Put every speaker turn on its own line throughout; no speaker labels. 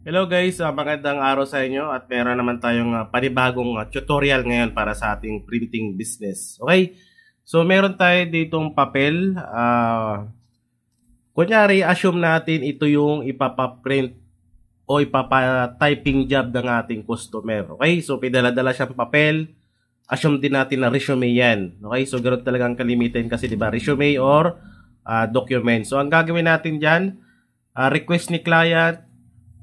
Hello guys, magandang araw sa inyo at meron naman tayong panibagong tutorial ngayon para sa ating printing business. Okay? So meron tayo ditong papel. Kunyari, assume natin ito yung ipapaprint o ipapa-typing job ng ating customer. Okay? So pinadala siyang papel. Assume din natin na resume yan. Okay? So ganoon talagang kalimitin kasi 'di ba? Resume or document. So ang gagawin natin diyan, request ni client,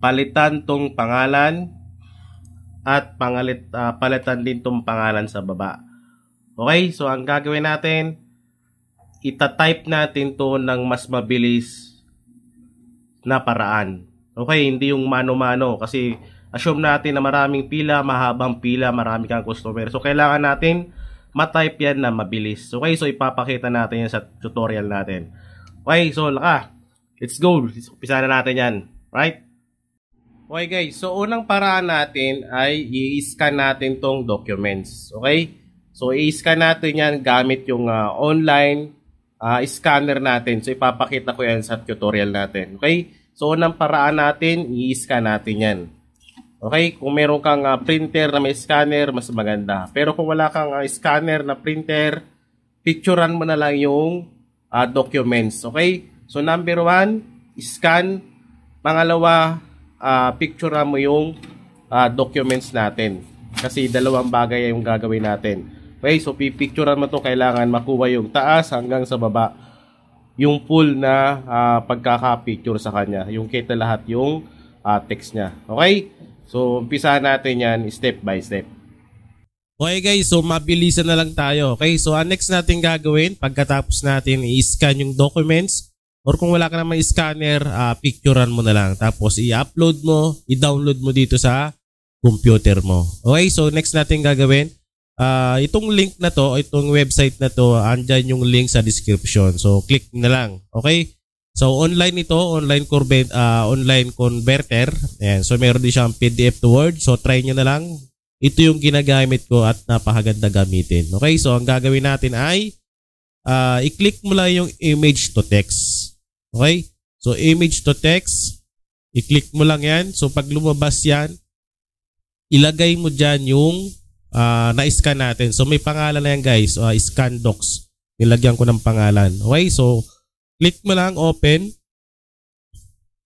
palitan tong pangalan at palitan din tong pangalan sa baba. Okay, so ang gagawin natin, ita-type natin to ng mas mabilis na paraan. Okay, hindi yung mano-mano kasi assume natin na maraming pila, mahabang pila, marami kang customer. So kailangan natin ma-type yan na mabilis. Okay, so ipapakita natin yan sa tutorial natin. Okay, so let's go. Umpisa na natin yan. Right? Okay guys, so unang paraan natin ay i-scan natin tong documents. Okay? So i-scan natin yan gamit yung online scanner natin. So ipapakita ko yan sa tutorial natin. Okay? So unang paraan natin, i-scan natin yan. Okay? Kung meron kang printer na may scanner, mas maganda. Pero kung wala kang scanner na printer, picturean mo na lang yung documents. Okay? So number 1, scan. Pangalawa, picture mo yung documents natin. Kasi dalawang bagay yung gagawin natin. Okay, so pipicturean mo to, kailangan makuha yung taas hanggang sa baba. Yung full na pagkaka-picture sa kanya. Yung kita lahat yung text niya. Okay? So umpisahan natin yan step by step. Okay guys, so mabilisan na lang tayo. Okay, so ang next natin gagawin pagkatapos natin i-scan yung documents, or kung wala ka naman scanner, picturean mo na lang. Tapos i-upload mo, i-download mo dito sa computer mo. Okay, so next natin gagawin, itong link na to, itong website na to, andyan yung link sa description. So click na lang. Okay? So online ito, online converter. Ayan, so meron din siyang PDF to Word. So try nyo na lang. Ito yung ginagamit ko at napakaganda gamitin. Okay, so ang gagawin natin ay i-click mo lang yung image to text. Okay? So, image to text. I-click mo lang yan. So, pag lumabas yan, ilagay mo dyan yung na-scan natin. So, may pangalan na yan guys. Scan docs. Nilagyan ko ng pangalan. Okay? So, click mo lang, open.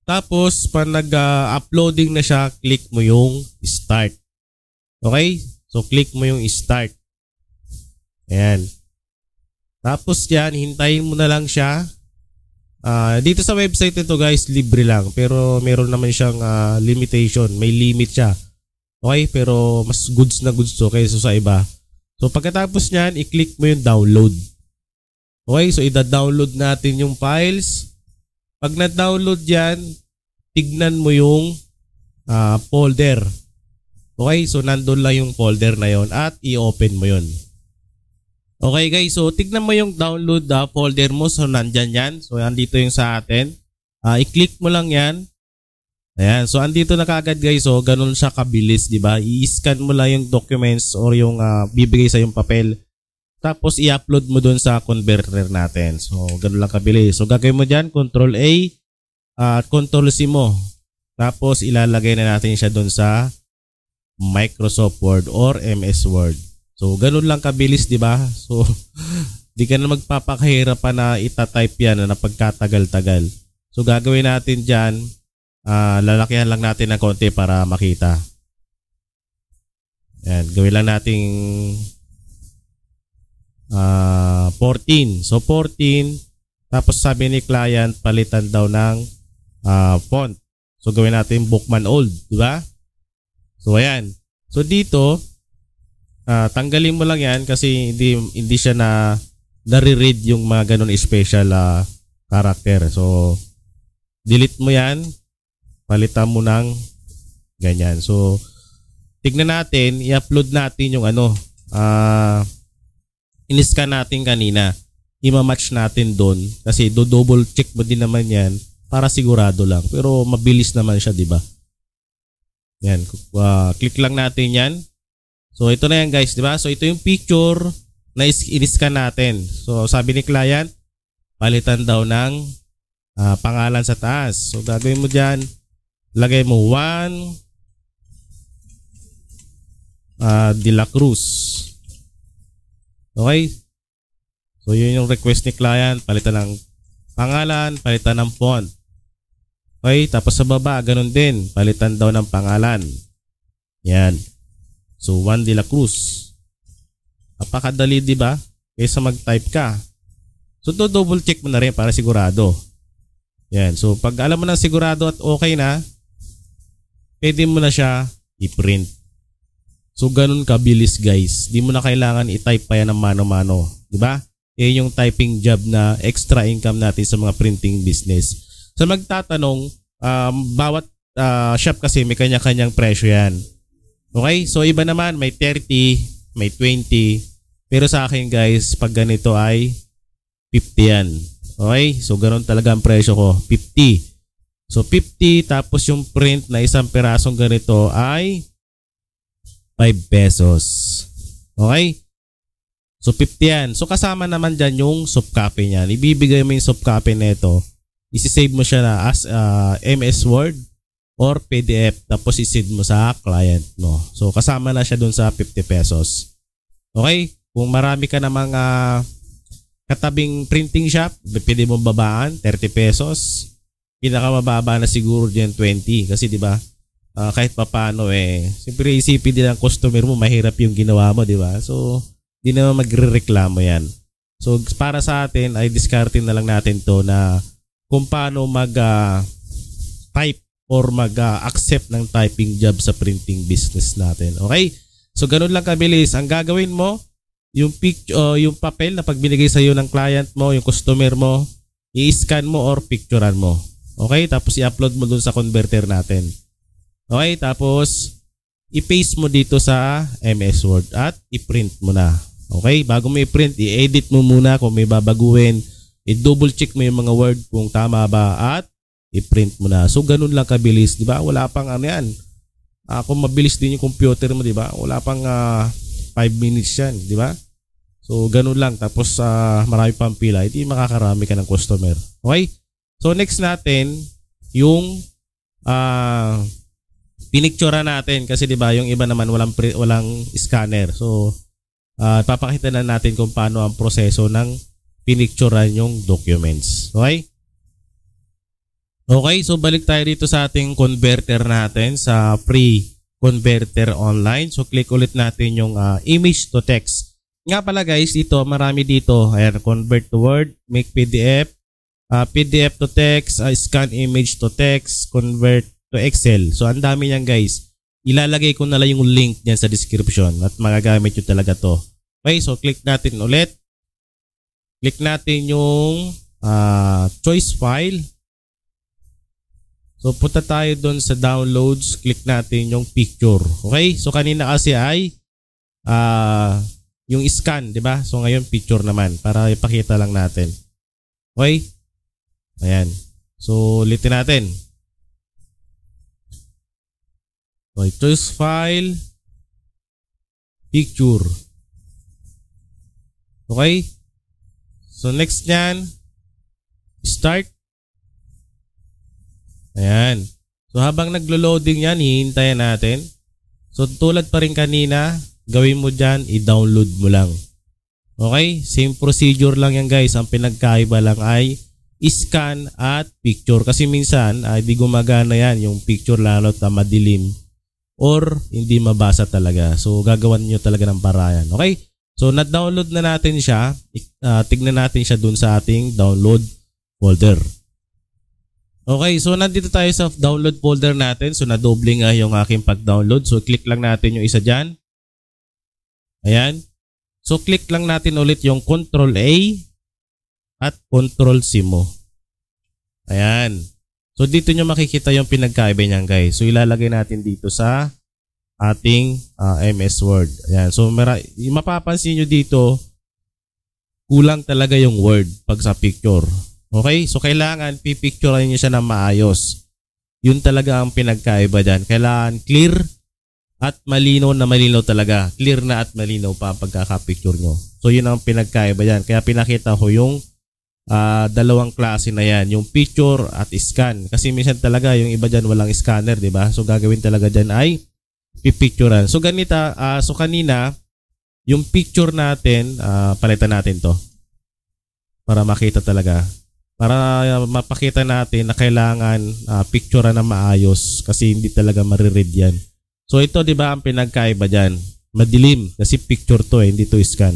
Tapos, pag nag-uploading na siya, click mo yung start. Okay? So, click mo yung start. Ayan. Tapos yan, hintayin mo na lang siya. Dito sa website nito guys, libre lang. Pero meron naman siyang limitation. May limit siya. Okay? Pero mas goods na goods to kaysa sa iba. So pagkatapos nyan, i-click mo yung download. Okay? So ida-download natin yung files. Pag na-download yan, tignan mo yung folder. Okay? So nandun lang yung folder na yon at i-open mo yon. Okay guys, so tignan mo yung download folder mo. So nandyan yan. So andito yung sa atin. I-click mo lang yan. Ayan, so andito na kaagad guys. So ganun siya kabilis, di ba? I-scan mo lang yung documents or yung bibigay sa yung papel. Tapos i-upload mo dun sa converter natin. So ganun lang kabilis. So gagawin mo dyan, Control A at Control C mo. Tapos ilalagay na natin siya dun sa Microsoft Word or MS Word. So, ganun lang kabilis, di ba? So, di ka na magpapakahirap pa na itatype yan na pagkatagal-tagal. So, gagawin natin dyan, lalakihan lang natin ng konti para makita. Yan, gawin lang nating 14. So, 14. Tapos, sabi ni client, palitan daw ng font. So, gawin natin Bookman Old, di ba? So, ayan. So, dito, tanggalin mo lang yan kasi hindi siya nare-read yung mga ganun special character. So, delete mo yan. Palitan mo ng ganyan. So, tignan natin, i-upload natin yung in-scan natin kanina. I-match natin doon kasi double check mo din naman yan para sigurado lang. Pero mabilis naman siya, di ba? Yan. Click lang natin yan. So, ito na yan guys, di ba? So, ito yung picture na in-scan natin. So, sabi ni client, palitan daw ng pangalan sa taas. So, gagawin mo dyan, lagay mo 1 De La Cruz. Okay? So yun yung request ni client, palitan ng pangalan, palitan ng font. Okay, tapos sa baba ganun din, palitan daw ng pangalan. Yan. So 1 De La Cruz. Napakadali, di ba? Kaysa mag-type ka. So double check mo na rin para sigurado. Yan. So pag alam mo na sigurado at okay na, pwede mo na siya i-print. So ganun kabilis, guys. Di mo na kailangan i-type pa yan ng mano-mano, di ba? Yung typing job na extra income natin sa mga printing business. So magtatanong, bawat shop kasi may kanya-kanyang presyo yan. Okay? So iba naman may 30, may 20. Pero sa akin, guys, pag ganito ay 50 yan. Okay? So ganun talaga ang presyo ko, 50. So 50 tapos yung print na isang pirasong ganito ay 5 pesos. Okay? So 50 yan. So kasama naman dyan yung soft copy niyan. Ibibigay mo yung soft copy nito. Isi-save mo siya na as MS Word or PDF. Tapos isi-send mo sa client mo. So kasama na siya dun sa 50 pesos. Okay? Kung marami ka na mga katabing printing shop, pwede mo babaan 30 pesos. Pinakamababa na siguro dyan 20. Kasi diba, kahit papaano siyempre isipin din ang customer mo, mahirap yung ginawa mo, diba? So di naman magre-reklamo yan. So para sa atin ay diskarte na lang natin to na kung paano mag-type or mag-accept ng typing job sa printing business natin. Okay? So ganun lang kabilis. Ang gagawin mo, yung picture, yung papel na pag binigay sa iyo ng client mo, yung customer mo, i-scan mo or picturean mo. Okay? Tapos i-upload mo dun sa converter natin. Okay? Tapos i-paste mo dito sa MS Word at i-print mo na. Okay, bago mo i-print, i-edit mo muna kung may babaguhin, i-double check mo yung mga word kung tama ba at i-print mo na. So ganun lang kabilis, di ba? Wala pang ano yan. Kung mabilis din yung computer mo, di ba? Wala pang 5 minutes yan, di ba? So ganun lang. Tapos marami pang pila, hindi makakarami ka ng customer. Okay? So next natin, yung pinictura natin kasi di ba yung iba naman walang scanner. So papakita na natin kung paano ang proseso ng pinicturan yung documents. Okay? Okay, so balik tayo dito sa ating converter natin sa free converter online. So click ulit natin yung image to text. Nga pala guys, dito marami dito. Ayan, convert to Word, make PDF, PDF to text, scan image to text, convert to Excel. So ang dami niyan guys. Ilalagay ko na lang yung link niyan sa description at magagamit nyo talaga to. Okay, so click natin ulit. Click natin yung choice file. So punta tayo doon sa downloads. Click natin yung picture. Okay, so kanina kasi ay yung scan, di ba? So ngayon picture naman para ipakita lang natin. Okay, ayan. So ulitin natin. Okay, choose file, picture. Okay? So next nyan, start. Ayan. So habang naglo-loading yan, hihintayin natin. So tulad pa rin kanina, gawin mo dyan, i-download mo lang. Okay? Same procedure lang yan guys. Ang pinagkaiba lang ay scan at picture. Kasi minsan, di gumagana yan yung picture lalo na madilim. Or hindi mabasa talaga. So gagawan nyo talaga ng paraan. Okay? So na-download na natin siya. Tignan natin siya dun sa ating download folder. Okay, so nandito tayo sa download folder natin. So na-doble nga yung aking pag-download. So click lang natin yung isa dyan. Ayan. So click lang natin ulit yung Ctrl A at Ctrl C mo. Ayan. So dito nyo makikita yung pinagkaiba niyan guys. So ilalagay natin dito sa ating MS Word. Ayan. So mapapansin nyo dito, kulang talaga yung word pag sa picture. Okay? So kailangan pipicturean nyo siya na maayos. Yun talaga ang pinagkaiba dyan. Kailangan clear at malinaw na malinaw talaga. Clear na at malinaw pa ang pagkakapicture nyo. So yun ang pinagkaiba dyan. Kaya pinakita ko yung dalawang klase na yan, yung picture at scan. Kasi minsan talaga yung iba dyan walang scanner, di ba? So gagawin talaga dyan ay pipicturean. So so kanina yung picture natin, palitan natin to para makita talaga. Para mapakita natin na kailangan picturean na maayos kasi hindi talaga mariread yan. So ito, di ba, ang pinagkaiba dyan? Madilim kasi picture to hindi to scan.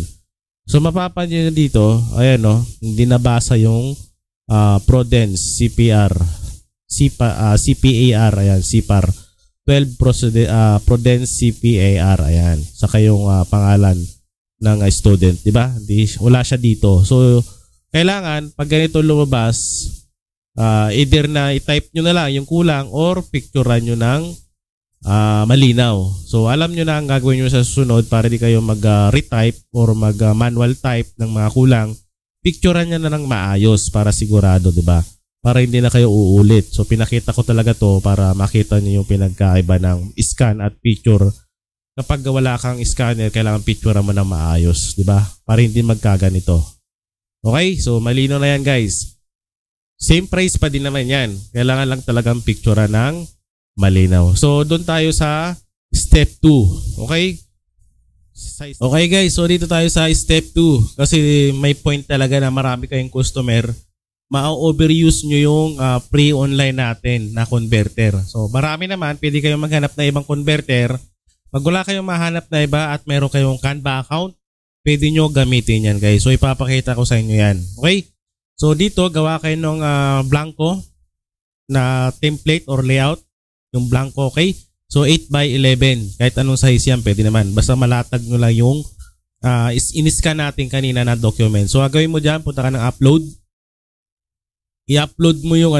So mapapansin nyo dito, ayan no, hindi nabasa yung Prudence CPR, CPAR, ayan, CPAR 12 Prudence CPAR, ayan, saka yung pangalan ng student, di ba? Wala siya dito. So kailangan pag ganito lumabas, either na i-type nyo na lang yung kulang or picturean nyo ng malinaw. So alam nyo na ang gagawin nyo sa susunod para di kayo mag-retype or mag-manual type ng mga kulang. Picturean nyo na ng maayos para sigurado, di ba? Para hindi na kayo uulit. So pinakita ko talaga to para makita nyo yung pinagkaiba ng scan at picture. Kapag wala kang scanner, kailangan picturean mo ng maayos, di ba? Para hindi magkaganito. Okay? So malino na yan, guys. Same price pa din naman yan. Kailangan lang talagang picturean ng malinaw. So doon tayo sa step 2. Okay? Okay guys, so dito tayo sa step 2 kasi may point talaga na marami kayong customer ma-overuse nyo yung pre-online natin na converter. So marami naman, pwede kayong maghanap na ibang converter. Pag wala kayong mahanap na iba at meron kayong Canva account, pwede nyo gamitin yan guys. So ipapakita ko sa inyo yan. Okay? So dito gawa kayo ng blanco na template or layout. Yung blanco, okay? So 8x11, kahit anong size yan, pwede naman. Basta malatag nyo lang yung in-scan natin kanina na document. So gagawin mo dyan, punta ka ng upload. I-upload mo yung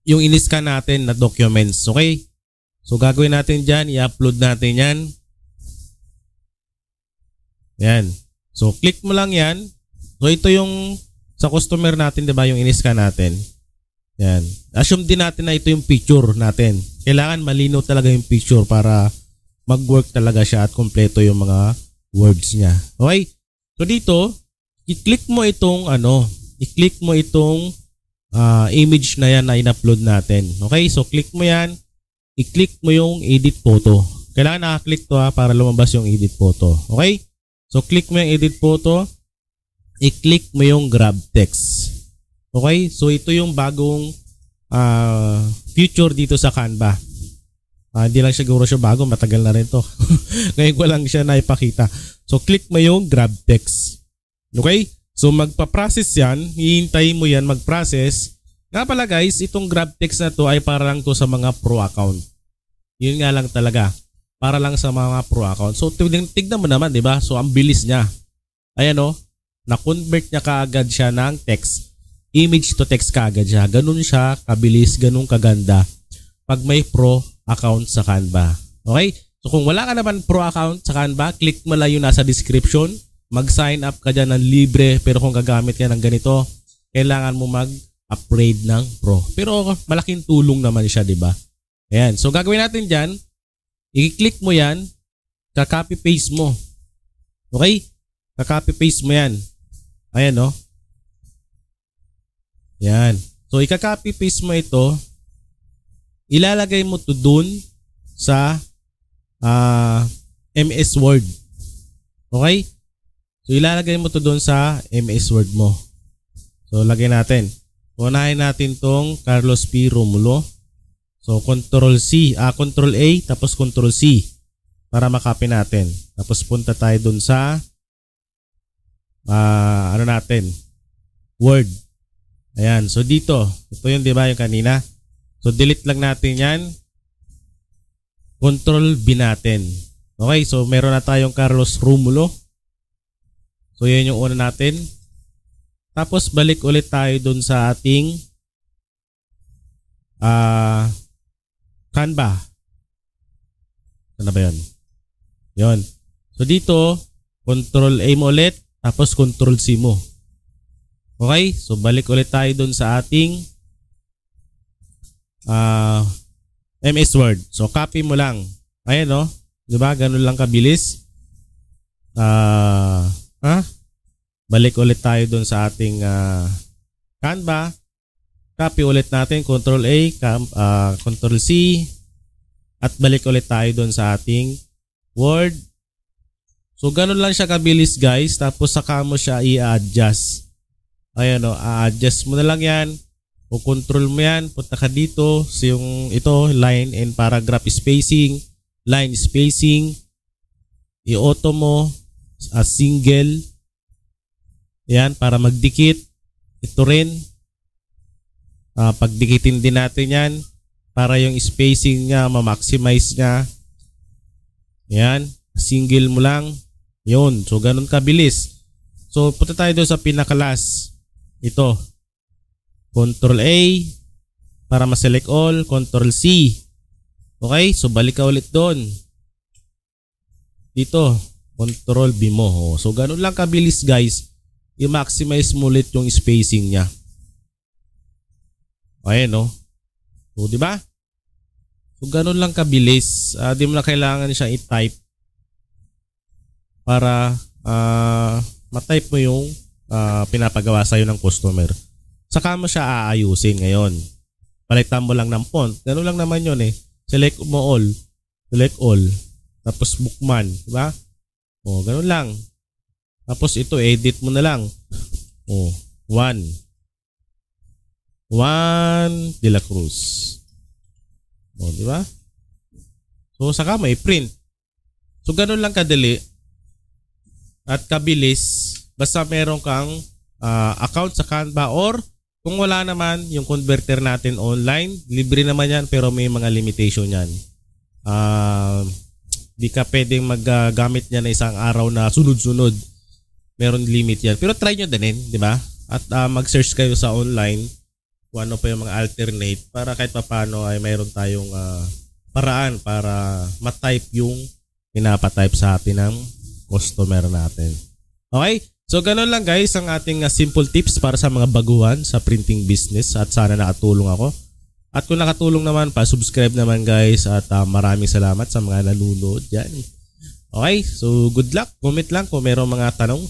yung in-scan natin na documents, okay? So gagawin natin dyan, i-upload natin yan. Yan. So click mo lang yan. So ito yung sa customer natin, diba? Yung in-scan natin. Yan. Assume din natin na ito yung picture natin. Kailangan malinaw talaga yung picture para mag-work talaga siya at kompleto yung mga words niya. Okay? So dito, i-click mo itong i-click mo itong image na yan na in-upload natin. Okay? So click mo yan. I-click mo yung edit photo. Kailangan naka-click to para lumabas yung edit photo. Okay? So click mo yung edit photo. I-click mo yung grab text. Okay, so ito yung bagong feature dito sa Canva. Hindi lang siguro siya bago, matagal na rin to. Ngayon ko lang siya naipakita. So click mo yung grab text. Okay, so magpa-process yan, hihintayin mo yan mag-process. Nga pala guys, itong grab text na to ay para lang to sa mga pro account. Yun nga lang talaga, para lang sa mga pro account. So tignan mo naman, di ba? So ang bilis niya. Ayan o, na-convert niya kaagad siya ng text. Image to text kagad siya. Ganun siya kabilis, ganun kaganda pag may pro account sa Canva. Okay? So kung wala ka naman pro account sa Canva, click mo lang yung nasa description. Mag-sign up ka dyan ng libre. Pero kung gagamit ka ng ganito, kailangan mo mag-upgrade ng pro. Pero malaking tulong naman siya, di ba? Ayan. So gagawin natin dyan, i-click mo yan, ka-copy paste mo. Okay? Ka-copy paste mo yan. Ayan, no? Yan. So, ika-copy paste mo ito. Ilalagay mo to dun sa MS Word. Okay? So, ilalagay mo to dun sa MS Word mo. So, lagay natin. Unahin natin tong Carlos P. Romulo. So, Control A, tapos Control C para makopy natin. Tapos, punta tayo dun sa Word. Ayan, so dito, ito yung diba yung kanina. So delete lang natin yan. Control B natin. Okay, so meron na tayong Carlos Romulo. So yan yung una natin. Tapos balik ulit tayo dun sa ating Canva. Ano ba yun? Yun. So dito, Control A mo ulit, tapos Control C mo. Okay, so balik ulit tayo dun sa ating MS Word. So copy mo lang. Ayan o, diba? Ganun lang kabilis.
Balik ulit tayo dun sa ating Canva. Copy ulit natin, Ctrl A, Ctrl C, at balik ulit tayo dun sa ating Word. So ganun lang siya kabilis guys, tapos saka mo siya i-adjust. Ayan o, a-adjust mo na lang yan, o control mo yan, punta ka dito, so yung ito, line and paragraph spacing, line spacing, i-auto mo as single, yan, para magdikit. Ito rin, pagdikitin din natin yan, para yung spacing niya, ma-maximize niya. Yan, single mo lang, yun, so ganun kabilis. So punta tayo doon sa pinakalas. Ito, Ctrl A para ma-select all, Ctrl C. Okay, so balik ka ulit doon. Dito, Ctrl B mo. So ganun lang kabilis guys. I-maximize mo ulit yung spacing niya. Okay, no? So di ba? So ganun lang kabilis. Di mo na kailangan siya i-type para ma-type mo yung pinapagawa sa'yo ng customer. Saka mo siya aayusin ngayon. Palitan mo lang ng font. Ganun lang naman yun eh. Select mo all. Select all. Tapos bookman. Diba? O, ganun lang. Tapos ito, edit mo na lang. O, 1 de la Cruz. O, diba? So, saka may print. So, ganun lang kadali. At kabilis. Basta meron kang account sa Canva, or kung wala naman, yung converter natin online, libre naman yan pero may mga limitation yan. Di ka pwedeng maggamit niya na isang araw na sunod-sunod. Meron limit yan. Pero try nyo din, di ba? At mag-search kayo sa online kung ano pa yung mga alternate para kahit papano ay mayroon tayong paraan para ma-type yung pinapatype sa atin ng customer natin. Okay? So ganun lang guys ang ating simple tips para sa mga baguhan sa printing business, at sana nakatulong ako. At kung nakatulong naman, pa-subscribe naman guys, at maraming salamat sa mga nanonood dyan. Okay, so good luck. Comment lang kung mayroong mga tanong.